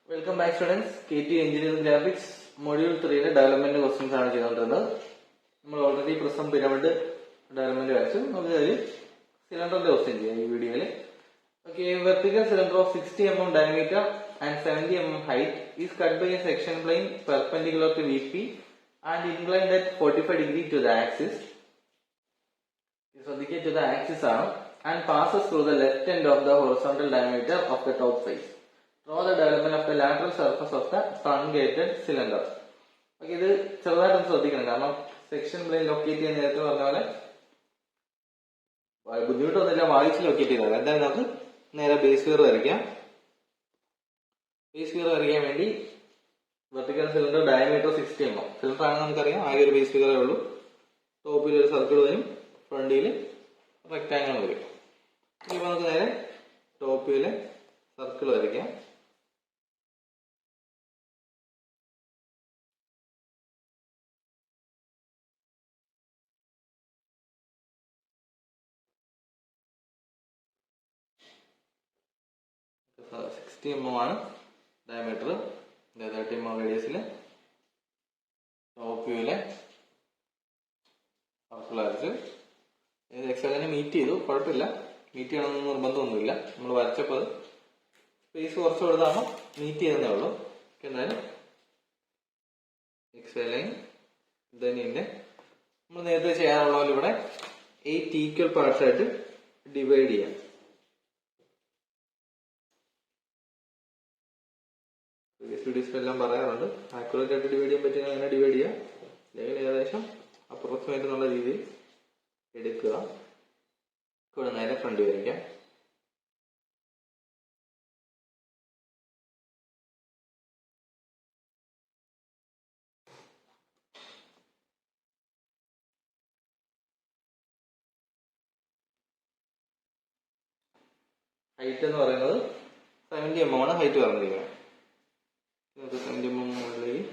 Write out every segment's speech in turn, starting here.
Welcome back students. KT engineering graphics module 3 development questions ആണ് ചെയ്തുകൊണ്ടിരുന്നത്. നമ്മൾ ഓൾറെഡി പ്രിസം പിരമിഡ് ഡെവലപ്മെന്റ് വരച്ചു. നമുക്ക് ഒരു സിലിണ്ടറിന്റെ ക്വസ്റ്റ്യൻ ചെയ്യാം ഈ വീഡിയോയിൽ. Okay, vertical cylinder of 60 mm diameter and 70 mm height is cut by a section plane perpendicular to VP and inclined at 45 degree to the axis. ശ്രദ്ധിക്കുക, to the axis ആണ്, and passes through the left end of the horizontal diameter of the top face. Draw the development of the lateral surface of the truncated cylinder. Okay, ഇത് ചെറുതായിട്ടൊന്ന് ശ്രദ്ധിക്കണം. കാരണം section plain locate ചെയ്യുന്ന നേരത്തെ പറഞ്ഞ പോലെ ബുദ്ധിമുട്ടൊന്നുമില്ല, വായിച്ച് ലൊക്കേറ്റ് ചെയ്താൽ. എന്തായാലും നമുക്ക് നേരെ ബേസ് ഫിഗർ വരയ്ക്കാം. ബേസ് ഫിഗർ വരയ്ക്കാൻ വേണ്ടി vertical cylinder diameter 60 mm cylinder ആണെന്ന് നമുക്കറിയാം. ആകെ ഒരു ബേസ് ഫിഗറേ ഉള്ളൂ. ടോപ്പിൽ ഒരു സർക്കിൾ വരും, ഫ്രണ്ടിൽ റെക്ടാങ്കിൾ വരും. ഇപ്പൊ നമുക്ക് നേരെ ടോപ്പിൽ സർക്കിൾ വരയ്ക്കാം. $60 mm ആണ് ഡയമീറ്റർ. 30 mm റേഡിയസിൽ ടോപ്പ് വ്യൂവിലെ സർക്കിൾ വരച്ച് എക്സാക്റ്റിനെ മീറ്റ് ചെയ്തു. കുഴപ്പമില്ല, മീറ്റ് ചെയ്യണമെന്ന് നിർബന്ധമൊന്നുമില്ല. നമ്മൾ വരച്ചപ്പോൾ അത് സ്പേസ് കുറച്ച് കൊടുത്താകുമ്പോൾ മീറ്റ് ചെയ്യുന്നതേ ഉള്ളൂ. എന്തായാലും എക്സ് ലൈൻ ഇതിന്റെ നമ്മൾ നേരത്തെ ചെയ്യാനുള്ള പോലെ ഇവിടെ 8 ഈക്വൽ പാർട്സ് ആയിട്ട് ഡിവൈഡ് ചെയ്യാം. എല്ലാം പറയാറുണ്ട്, ആക്യുറേറ്റ് ആയിട്ട് ഡിവൈഡ് ചെയ്യാൻ പറ്റുന്ന അങ്ങനെ ഡിവൈഡ് ചെയ്യുക, അല്ലെങ്കിൽ ഏകദേശം അപ്രോക്സിമേറ്റ് എന്നുള്ള രീതിയിൽ എടുക്കുക. ഇവിടെ നേരെ ഫ്രണ്ട് വരയ്ക്കാം. ഹൈറ്റ് എന്ന് പറയുന്നത് 70 mm ആണ് ഹൈറ്റ് പറഞ്ഞിരിക്കുന്നത്. 70 mm മുകളിലേക്ക്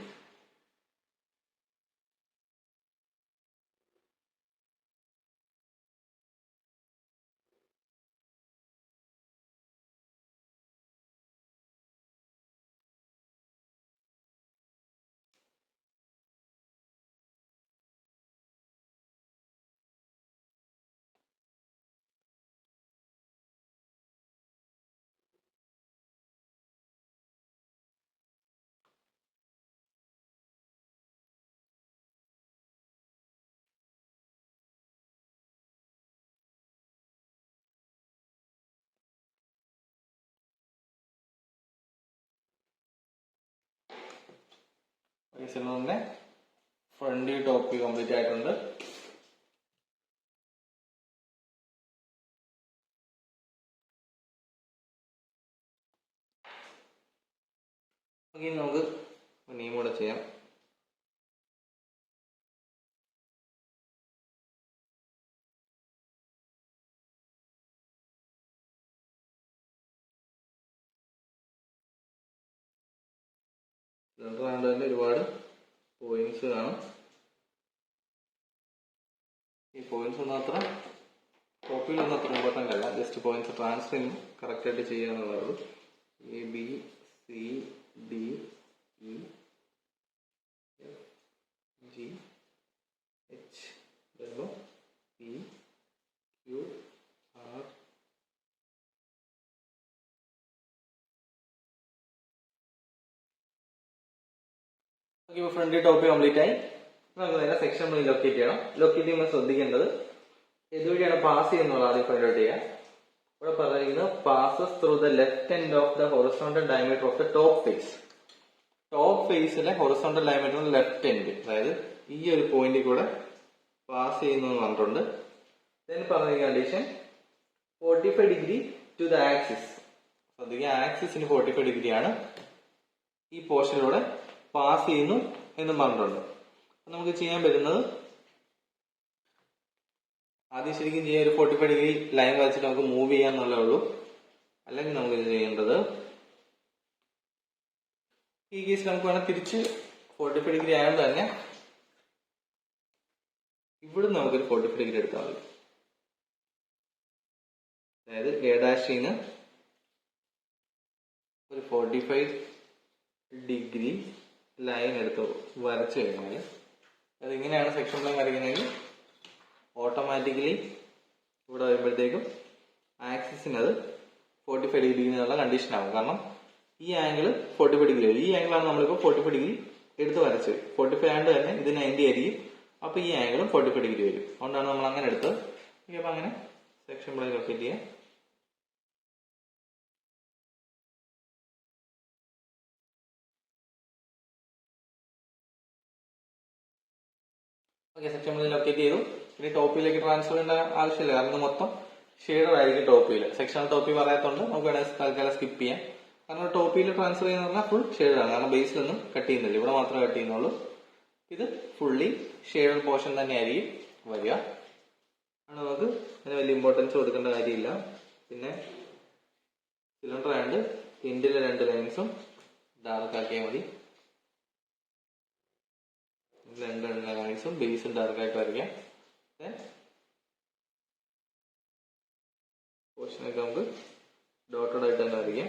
സിലിണ്ടറിന്റെ ഫ്രണ്ട് ടോപ്പ് കംപ്ലീറ്റ് ആയിട്ടുണ്ട്. ഇനി നമുക്ക് നെയിം കൂടെ ചെയ്യാം. സിലിണ്ടർ ആയതുകൊണ്ട് ഒരുപാട് പോയിന്റ്സ് കാണും. ഈ പോയിന്റ്സ് ഒന്നും അത്ര ടോപ്പിലൊന്നും അത്ര ഇമ്പോർട്ടൻ്റ് അല്ല. ജസ്റ്റ് പോയിന്റ്സ് ട്രാൻസ്ഫർ കറക്റ്റ് ആയിട്ട് ചെയ്യാന്നുള്ളേ ഉള്ളൂ. ABCDEFGH PQR front top complete ആയി. നമുക്ക് നേരെ സെക്ഷൻ ലൊക്കേറ്റ് ചെയ്യണം. ലൊക്കേറ്റ് ചെയ്യുമ്പോൾ ശ്രദ്ധിക്കേണ്ടത് ഇതുവഴിയാണ് പാസ് ചെയ്യുന്നത്. ആദ്യം ഫൈൻഡ് ഔട്ട് ചെയ്യാം. ഇവിടെ പറഞ്ഞിരിക്കുന്നത് passes through the left end of the horizontal diameter of the top face. Top ഫേസിലെ ഹൊറിസോണ്ടൽ ഡയമീറ്റർ ലെഫ്റ്റ് എൻഡ്, അതായത് ഈ ഒരു പോയിന്റിൽ കൂടെ പാസ് ചെയ്യുന്നു പറഞ്ഞിട്ടുണ്ട്. ദെൻ പറഞ്ഞിരിക്കുന്ന condition 45 degree to the axis. ശ്രദ്ധിക്കുക, ആക്സിസിന് 45 ഡിഗ്രി ആണ് ഈ പോർഷനിലൂടെ പാസ് ചെയ്യുന്നു എന്നും പറഞ്ഞിട്ടുണ്ട്. നമുക്ക് ചെയ്യാൻ പറ്റുന്നത് ആദ്യം ശരിക്കും ചെയ്യാൻ ഒരു 45 ഡിഗ്രി ലൈൻ വരച്ചിട്ട് നമുക്ക് മൂവ് ചെയ്യാന്നുള്ളേ ഉള്ളൂ. അല്ലെങ്കിൽ നമുക്ക് ഇത് ചെയ്യേണ്ടത് ഈ കേസിൽ നമുക്ക് വേണം തിരിച്ച് 45 ഡിഗ്രി ആയതുകൊണ്ട് തന്നെ ഇവിടെ നമുക്കൊരു 45 ഡിഗ്രി എടുത്താൽ മതി. അതായത് എ ഡാഷിന്ന് ഒരു 45 ഡിഗ്രി ലൈൻ എടുത്ത് വരച്ചു കഴിഞ്ഞാൽ അതിങ്ങനെയാണ് സെക്ഷൻ പ്ലെയിൻ വരയ്ക്കുന്നതെങ്കിൽ ഓട്ടോമാറ്റിക്കലി ഇവിടെ വരുമ്പോഴത്തേക്കും ആക്സിസിന് അത് 45 ഡിഗ്രി എന്നുള്ള കണ്ടീഷൻ ആകും. കാരണം ഈ ആംഗിൾ 45 ഡിഗ്രി ആയി. ഈ ആംഗിളാണ് നമ്മളിപ്പോൾ 45 ഡിഗ്രി എടുത്ത് വരച്ചത്. 45 ആണ്ട് തന്നെ ഇത് 90 ആയിരിക്കും. അപ്പൊ ഈ ആംഗിളും 45 ഡിഗ്രി വരും. അതുകൊണ്ടാണ് നമ്മൾ അങ്ങനെ എടുത്തത്. അപ്പൊ അങ്ങനെ സെക്ഷൻ പ്ലെയിൻ ലൊക്കേറ്റ് ചെയ്യാം. ഓക്കെ, സെക്ഷൻ പ്ലെയിൻ ലൊക്കേറ്റ് ചെയ്തു. ഇനി ടോപ്പിലേക്ക് ട്രാൻസ്ഫർ ചെയ്യേണ്ട ആവശ്യമില്ല, കാരണം ഇത് മൊത്തം ഷെയ്ഡർ ആയിരിക്കും ടോപ്പിൽ. സെക്ഷണൽ ടോപ്പി പറയാത്തതുകൊണ്ട് നമുക്ക് വേണമെങ്കിൽ തൽക്കാലം സ്കിപ്പ് ചെയ്യാം. കാരണം ടോപ്പിയിൽ ട്രാൻസ്ഫർ ചെയ്യുന്ന പറഞ്ഞാൽ ഫുൾ ഷെയ്ഡാണ്. കാരണം ബേസിലൊന്നും കട്ട് ചെയ്യുന്നില്ല, ഇവിടെ മാത്രമേ കട്ട് ചെയ്യുന്നുള്ളൂ. ഇത് ഫുള്ളി ഷെയ്ഡഡ് പോർഷൻ തന്നെയായിരിക്കും വരിക. നമുക്ക് അങ്ങനെ വലിയ ഇമ്പോർട്ടൻസ് കൊടുക്കേണ്ട കാര്യമില്ല. പിന്നെ സിലിണ്ടർ ആയതുകൊണ്ട് എൻഡിലെ 2 ലൈൻസും ഡാർക്ക് ആക്കിയാൽ മതി. 2 ലൈൻസും ബേസും ഡാർക്കായിട്ട് വരയ്ക്കാം. പോർഷനൊക്കെ നമുക്ക് ഡോട്ടഡ് ആയിട്ട് തന്നെ വരയ്ക്കാം.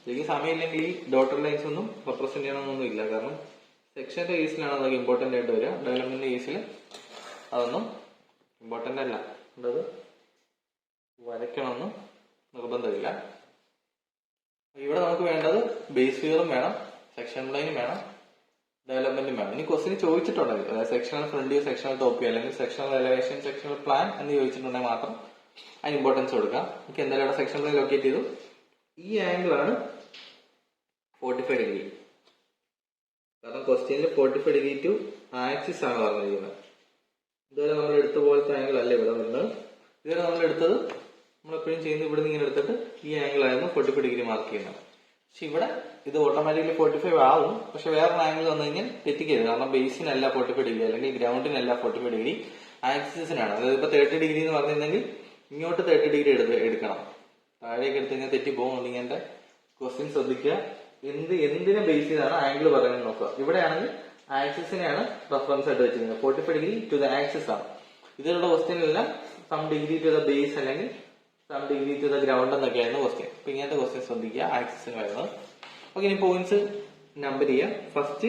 ശരിക്കും സമയമില്ലെങ്കിൽ ഈ ഡോട്ടഡ് ലൈൻസ് ഒന്നും റെപ്രസെന്റ് ചെയ്യണമെന്നൊന്നും ഇല്ല. കാരണം സെക്ഷന്റെ കേസിലാണ് അതൊക്കെ ഇമ്പോർട്ടന്റ് ആയിട്ട് വരിക. ഡെവലപ്മെന്റിന്റെ കേസിൽ അതൊന്നും ഇമ്പോർട്ടന്റ് അല്ല, അത് വരയ്ക്കണമെന്ന് നിർബന്ധമില്ല. ഇവിടെ നമുക്ക് വേണ്ടത് ബേസ് ഫിഗറും വേണം, സെക്ഷൻ പ്ലെയിനും വേണം, ഡെവലപ്മെന്റും വേണം. ഇനി ക്വസ്റ്റിന് ചോദിച്ചിട്ടുണ്ടെങ്കിൽ, അതായത് sectional front view, sectional top view, അല്ലെങ്കിൽ സെക്ഷണൽ എലവേഷൻ, സെക്ഷണൽ പ്ലാൻ എന്ന് ചോദിച്ചിട്ടുണ്ടെങ്കിൽ മാത്രം അതിന് ഇമ്പോർട്ടൻസ് കൊടുക്കാം. നമുക്ക് എന്തായാലും ഇവിടെ സെക്ഷൻ പ്ലെയിൻ ലൊക്കേറ്റ് ചെയ്തു. ഈ ആംഗിൾ ആണ് 45 ഡിഗ്രി. കാരണം ക്വസ്റ്റ്യനിൽ 45 ഡിഗ്രി ടു ആക്സിസ് ആണ് പറഞ്ഞിരിക്കുന്നത്. ഇതുവരെ നമ്മൾ എടുത്ത പോലത്തെ ആംഗിൾ അല്ല ഇവിടെ വരുന്നത്. ഇതുവരെ നമ്മൾ എടുത്തത്, നമ്മളെപ്പോഴും ചെയ്യുന്നത് ഇവിടെ നിന്ന് ഇങ്ങനെ എടുത്തിട്ട് ഈ ആംഗിൾ ആയിരുന്നു 45 ഡിഗ്രി മാർക്ക് ചെയ്യുന്നത്. പക്ഷെ ഇവിടെ ഇത് ഓട്ടോമാറ്റിക്കലി 45 ആവും. പക്ഷെ വേറൊരു ആംഗിൾ വന്നു കഴിഞ്ഞാൽ തെറ്റിക്കരുത്. കാരണം ബേസിനല്ല 45 ഡിഗ്രി, അല്ലെങ്കിൽ ഗ്രൗണ്ടിനല്ല 45 ഡിഗ്രി, ആക്സിസിനാണ്. അതായത് ഇപ്പൊ 30 ഡിഗ്രി എന്ന് പറഞ്ഞിരുന്നെങ്കിൽ ഇങ്ങോട്ട് 30 ഡിഗ്രി എടുക്കണം. താഴേക്ക് എടുത്ത് കഴിഞ്ഞാൽ തെറ്റി പോകും. ഇങ്ങനത്തെ ക്വസ്റ്റ്യൻ ശ്രദ്ധിക്കുക. എന്തിനെ ബേസ് ചെയ്താണ് ആംഗിൾ പറയുന്നത് നോക്കുക. ഇവിടെയാണെങ്കിൽ ആക്സിസിനെയാണ് റെഫറൻസ് ആയിട്ട് വെച്ചിരിക്കുന്നത്. 45 ഡിഗ്രി ടു ദ ആക്സിസ് ആണ്. ഇതിലുള്ള ക്വസ്റ്റ്യനെല്ലാം some degree to the base അല്ലെങ്കിൽ some degree to the ground എന്നൊക്കെയായിരുന്നു ക്വസ്റ്റ്യൻ. അപ്പൊ ഇങ്ങനത്തെ ക്വസ്റ്റ്യൻ ശ്രദ്ധിക്കുക, ആക്സിസിന് വരുന്നത്. ഓക്കെ, ഇനി പോയിന്റ്സ് നമ്പർ ചെയ്യാം. ഫസ്റ്റ്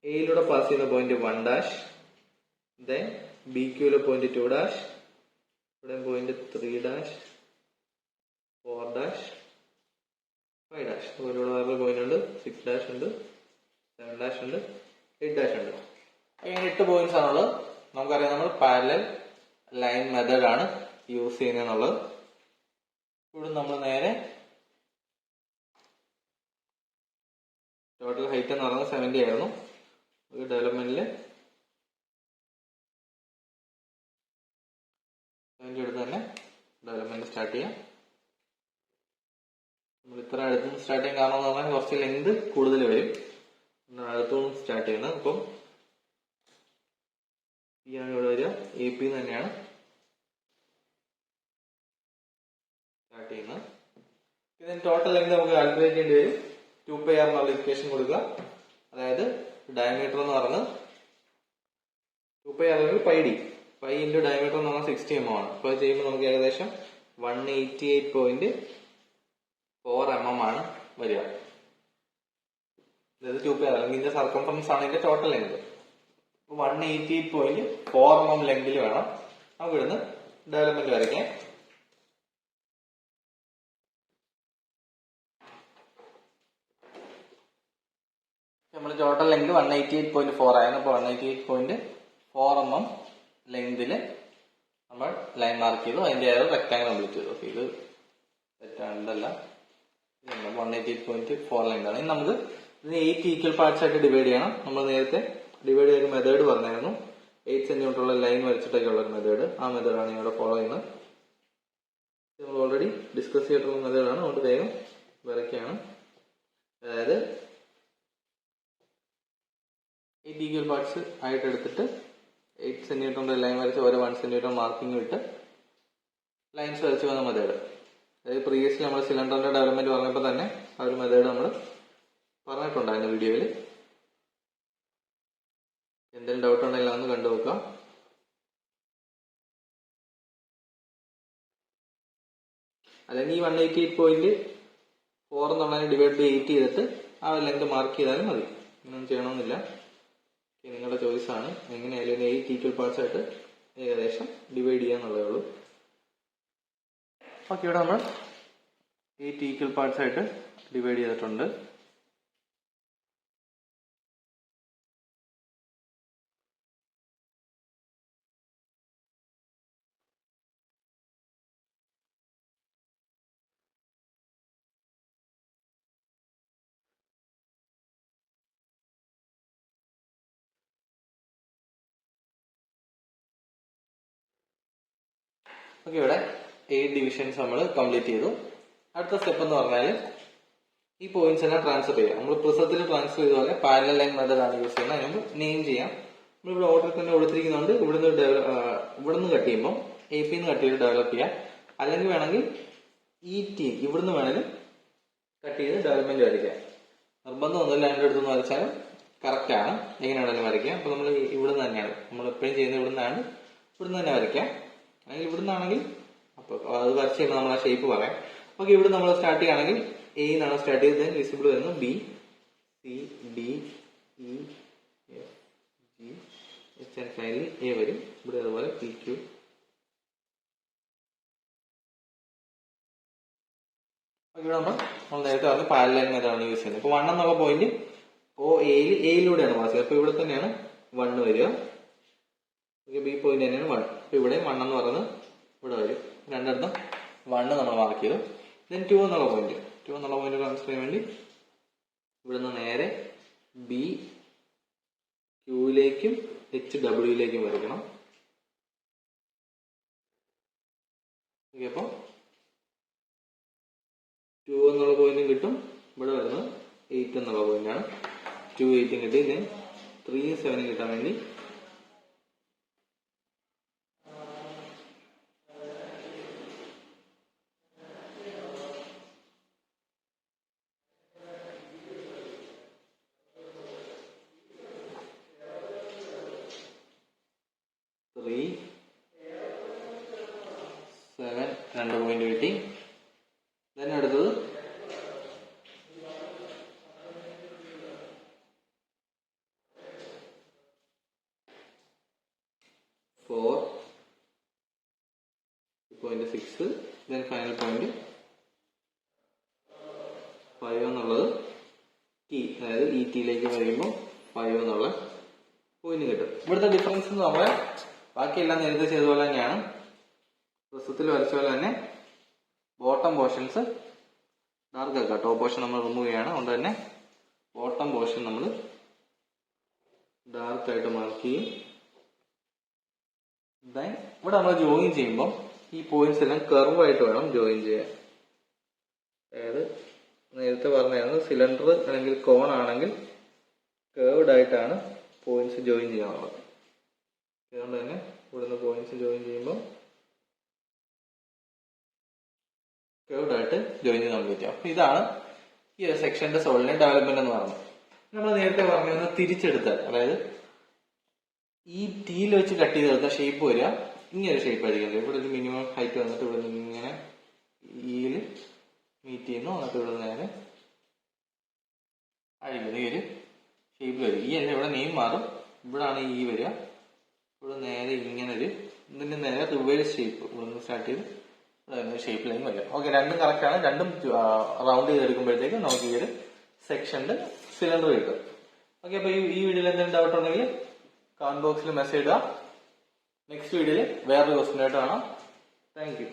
എയിലൂടെ പാസ് ചെയ്യുന്ന പോയിന്റ് 1', ദെൻ ബി ക്യൂലെ പോയിന്റ് 2', ഇവിടെ പോയിന്റ് 3', 4', 5'. അതുപോലെ വേറെ പോയിന്റ് ഉണ്ട്, 6' ഉണ്ട്, 7' ഉണ്ട്, 8' ഉണ്ട്. അങ്ങനെ 8 പോയിന്റ്സ് ആണുള്ളത്. നമുക്കറിയാം നമ്മൾ പാരലൽ ലൈൻ മെത്തേഡ് ആണ് യൂസ് ചെയ്യുന്നതെന്നുള്ളത്. ഇവിടെ നമ്മൾ നേരെ ടോട്ടൽ ഹൈറ്റ് എന്ന് പറയുന്നത് 70 ആയിരുന്നു. ഡെവലപ്മെന്റിൽ 70 എടുത്ത് തന്നെ ഡെവലപ്മെന്റ് സ്റ്റാർട്ട് ചെയ്യാം. നമ്മൾ ഇത്ര അടുത്തുനിന്ന് സ്റ്റാർട്ട് ചെയ്യാൻ കാരണം എന്ന് പറഞ്ഞാൽ കുറച്ച് ലെങ്ത് കൂടുതൽ വരും. അടുത്തുനിന്ന് സ്റ്റാർട്ട് ചെയ്യുന്നത്. അപ്പം ഈ ആണ് ഇവിടെ വരിക. എ പി തന്നെയാണ് സ്റ്റാർട്ട് ചെയ്യുന്നത്. ഇതിന് ടോട്ടൽ ലെങ്ത് നമുക്ക് കാൽക്കുലേറ്റ് ചെയ്യേണ്ടി വരും. 2πr എന്നുള്ള ഇക്വേഷൻ കൊടുക്കുക. അതായത് ഡയമീറ്റർ എന്ന് പറയുന്നത് 2πr അല്ലെങ്കിൽ πd, π ഇൻറ്റു ഡയമീറ്റർ എന്ന് പറഞ്ഞാൽ 60 mm ആണ്. അപ്പോൾ ചെയ്യുമ്പോൾ നമുക്ക് ഏകദേശം 188.4 mm ആണ് വരിക. അതായത് 2πr അല്ലെങ്കിൽ ഇതിന്റെ സർക്കംഫറൻസ് ആണ് ഇതിന്റെ ടോട്ടൽ ലെങ്ത്. 188.4 mm ലെങ്തിൽ വേണം നമുക്ക് ഇവിടുന്ന് ഡെവലപ്മെന്റ് വരയ്ക്കാൻ. നമ്മൾ ടോട്ടൽ ലെങ്ത് 188.4 ആയിരുന്നു. അപ്പോൾ 188.4 mm ലെങ്തില് നമ്മൾ ലൈൻ മാർക്ക് ചെയ്തു. അതിന്റെ റെക്ടാങ്കിൾ കംപ്ലീറ്റ് ചെയ്തു. ഓക്കെ, ഇത് തെറ്റാണ്ടല്ല, 188.4 ലെങ്ത് ആണ്. ഇനി നമുക്ക് ഇതിന് 8 ഈക്വൽ പാർട്സ് ആയിട്ട് ഡിവൈഡ് ചെയ്യണം. നമ്മൾ നേരത്തെ ഡിവൈഡ് ചെയ്ത മെത്തേഡ് പറഞ്ഞായിരുന്നു. 8 cm ഉള്ള ലൈൻ വരച്ചിട്ടൊക്കെ ഉള്ള ഒരു മെത്തേഡ്. ആ മെത്തേഡാണ് ഇവിടെ ഫോളോ ചെയ്യുന്നത്. നമ്മൾ ഓൾറെഡി ഡിസ്കസ് ചെയ്തിട്ടുള്ള മെത്തേഡാണ്. അതുകൊണ്ട് വേഗം വരയ്ക്കുകയാണ്. അതായത് 8 ഈക്വൽ പാർട്സ് ആയിട്ട് എടുത്തിട്ട് 8 cm ലൈൻ വരച്ച് ഓരോ 1 cm മാർക്കിംഗ് ഇട്ട് ലൈൻസ് വരച്ച് വന്ന മെത്തേഡ്. അതായത് പ്രീവിയസ്ലി നമ്മൾ സിലിണ്ടറിന്റെ ഡെവലപ്മെന്റ് പറഞ്ഞപ്പോൾ തന്നെ ആ ഒരു മെത്തേഡ് നമ്മൾ പറഞ്ഞിട്ടുണ്ടായിരുന്നു വീഡിയോയിൽ. എന്തെങ്കിലും ഡൗട്ട് ഉണ്ടെങ്കിൽ അതൊന്ന് കണ്ടു നോക്കാം. അല്ലെങ്കിൽ ഈ 188.4 എന്നുള്ളതിനെ ഡിവൈഡ് ബൈ 8 ചെയ്തിട്ട് ആ ലെങ്ത് മാർക്ക് ചെയ്താലും മതി. ഇങ്ങനൊന്നും ചെയ്യണമെന്നില്ല. നിങ്ങളുടെ ചോയ്സാണ്. എങ്ങനെയായാലും 8 ഈക്വൽ പാർട്സ് ആയിട്ട് ഏകദേശം ഡിവൈഡ് ചെയ്യാന്നുള്ളതേ ഉള്ളൂ. ഓക്കെ, ഇവിടെ നമ്മൾ 8 ഈക്വൽ പാർട്സ് ആയിട്ട് ഡിവൈഡ് ചെയ്തിട്ടുണ്ട്. ഓക്കെ, ഇവിടെ 8 ഡിവിഷൻസ് നമ്മൾ കംപ്ലീറ്റ് ചെയ്തു. അടുത്ത സ്റ്റെപ്പ് എന്ന് പറഞ്ഞാൽ ഈ പോയിന്റ്സ് എല്ലാം ട്രാൻസ്ഫർ ചെയ്യാം. നമ്മൾ പ്രിസത്തിൽ ട്രാൻസ്ഫർ ചെയ്ത പോലെ പാരലൽ ലൈൻ മെത്തേഡ് ആണ് യൂസ് ചെയ്യുന്നത്. അതിന് മുമ്പ് നെയിം ചെയ്യാം. നമ്മളിവിടെ ഓർഡർ തന്നെ കൊടുത്തിരിക്കുന്നുണ്ട്. ഇവിടുന്ന് കട്ട് ചെയ്യുമ്പോൾ AP കട്ട് ചെയ്ത് ഡെവലപ്പ് ചെയ്യാം. അല്ലെങ്കിൽ വേണമെങ്കിൽ ET ഇവിടുന്ന് വേണമെങ്കിലും കട്ട് ചെയ്ത് ഡെവലപ്മെന്റ് വരയ്ക്കാം. നിർബന്ധമൊന്നുമില്ല, എൻ്റെ അടുത്തൊന്ന് വരച്ചാലും കറക്റ്റ് ആണ്. എങ്ങനെയാണെങ്കിലും വരയ്ക്കാം. അപ്പൊ നമ്മൾ ഇവിടുന്ന് തന്നെയാണ് നമ്മൾ എപ്പോഴും ചെയ്യുന്നത്. ഇവിടുന്ന് തന്നെ വരയ്ക്കാം. അല്ലെങ്കിൽ ഇവിടുന്നാണെങ്കിൽ അപ്പോൾ അത് വരച്ച് കഴിയുമ്പോൾ നമ്മൾ ആ ഷേപ്പ് പറയാം. ഓക്കെ, ഇവിടെ നമ്മൾ സ്റ്റാർട്ട് ചെയ്യുകയാണെങ്കിൽ A എന്നാണ് സ്റ്റാർട്ട് ചെയ്തത്. വിസിബിൾ വരുന്നു B, C, D, E, F, G, H and finally A വരും. ഇവിടെ അതുപോലെ PQ. ഇവിടെ നമ്മൾ നേരത്തെ പറഞ്ഞ പാരലൽ ലൈൻ മെത്തേഡാണ് യൂസ് ചെയ്യുന്നത്. ഇപ്പൊ 1 എന്നുള്ള പോയിന്റ് എയിലൂടെയാണ് പാസ് ചെയ്യുന്നത്. അപ്പൊ ഇവിടെ തന്നെയാണ് 1 വരിക. B പോയിന്റ് തന്നെയാണ് 1. അപ്പൊ ഇവിടെ 1 എന്ന് പറയുന്നത് ഇവിടെ വരും. രണ്ടിടത്തും 1 നമ്മൾ മാർക്ക് ചെയ്തു. ദെൻ 2 എന്നുള്ള പോയിന്റ് ട്രാൻസ്ഫർ ചെയ്യാൻ വേണ്ടി ഇവിടുന്ന് നേരെ B Qയിലേക്കും HWയിലേക്കും വരയ്ക്കണം. ഓക്കെ, അപ്പൊ 2 എന്നുള്ള പോയിന്റും കിട്ടും. ഇവിടെ വരുന്നത് 8 എന്നുള്ള പോയിന്റാണ്. 2 8 കിട്ടി. ദെൻ 3 7 കിട്ടാൻ വേണ്ടി രണ്ട് പോയിന്റ് കിട്ടി. ദെൻ അടുത്തത് 4.6. ദെൻ ഫൈനൽ പോയിന്റ് 5 എന്നുള്ളത് T, അതായത് ETയിലേക്ക് വരുമ്പോൾ 5 എന്നുള്ള പോയിന്റ് കിട്ടും. ഇവിടുത്തെ ഡിഫറൻസ് എന്ന് പറഞ്ഞാൽ ബാക്കിയെല്ലാം നേരത്തെ ചെയ്ത പോലെ തന്നെയാണ്. പ്രസത്തിൽ വരച്ച പോലെ തന്നെ ബോട്ടം പോർഷൻസ് ഡാർക്ക് ആക്കാം. ടോപ്പ് പോർഷൻ നമ്മൾ റിമൂവ് ചെയ്യാണ്. അതുകൊണ്ട് തന്നെ ബോട്ടം പോർഷൻ നമ്മൾ ഡാർക്ക് ആയിട്ട് മാർക്ക് ചെയ്യും. ദെൻ ഇവിടെ നമ്മൾ ജോയിൻ ചെയ്യുമ്പോൾ ഈ പോയിന്റ്സ് എല്ലാം കർവ് ആയിട്ട് വേണം ജോയിൻ ചെയ്യാൻ. അതായത് നേരത്തെ പറഞ്ഞായിരുന്നു സിലിണ്ടർ അല്ലെങ്കിൽ കോൺ ആണെങ്കിൽ കേർവ്ഡ് ആയിട്ടാണ് പോയിന്റ്സ് ജോയിൻ ചെയ്യാനുള്ളത്. അതുകൊണ്ട് തന്നെ ഇവിടുന്ന് പോയിന്റ്സ് ജോയിൻ ചെയ്യുമ്പോൾ കേർവ്ഡ് ആയിട്ട് ജോയിൻ ചെയ്ത് കംപ്ലീറ്റ് ചെയ്യാം. അപ്പൊ ഇതാണ് ഈ ഒരു സെക്ഷന്റെ സോളിന്റെ ഡെവലപ്മെന്റ് എന്ന് പറയുന്നത്. നമ്മൾ നേരത്തെ പറഞ്ഞത് തിരിച്ചെടുത്താൽ, അതായത് ഈ ടീയിൽ വെച്ച് കട്ട് ചെയ്തെടുത്ത ഷേപ്പ് വരിക ഇങ്ങനെ ഷേപ്പ് ആയിരിക്കും. ഇവിടെ ഒരു മിനിമം ഹൈറ്റ് വന്നിട്ട് ഇവിടെ നിന്ന് ഇങ്ങനെ ഈയിൽ മീറ്റ് ചെയ്യുന്നു. എന്നിട്ട് ഇവിടെ നേരെ അഴിക്കുന്നത് ഈ ഒരു ഷേപ്പിൽ വരും. ഈ അല്ല, ഇവിടെ നെയിം മാറും. ഇവിടാണ് ഈ വരിക. ഇവിടെ നേരെ ഇങ്ങനെ ഒരു ഇതിന്റെ നേരെ റിവേഴ്സ് ഷേപ്പ് ഇവിടെ നിന്ന് സ്റ്റാർട്ട് ചെയ്ത് ഷേപ്പിലേക്ക് വരിക. ഓക്കെ, രണ്ടും കറക്റ്റ് ആണ്. രണ്ടും റൗണ്ട് ചെയ്തെടുക്കുമ്പോഴത്തേക്ക് നമുക്ക് ഈ ഒരു സെക്ഷന്റെ സിലിണ്ടർ കിട്ടും. ഓക്കെ, അപ്പൊ ഈ വീഡിയോയിൽ എന്തെങ്കിലും ഡൗട്ട് ഉണ്ടെങ്കിൽ കമന്റ് ബോക്സിൽ മെസ്സേജ് ഇടുക. നെക്സ്റ്റ് വീഡിയോയിൽ വേറൊരു ക്വസ്റ്റ്യൻ ആയിട്ട് കാണാം. Thank you.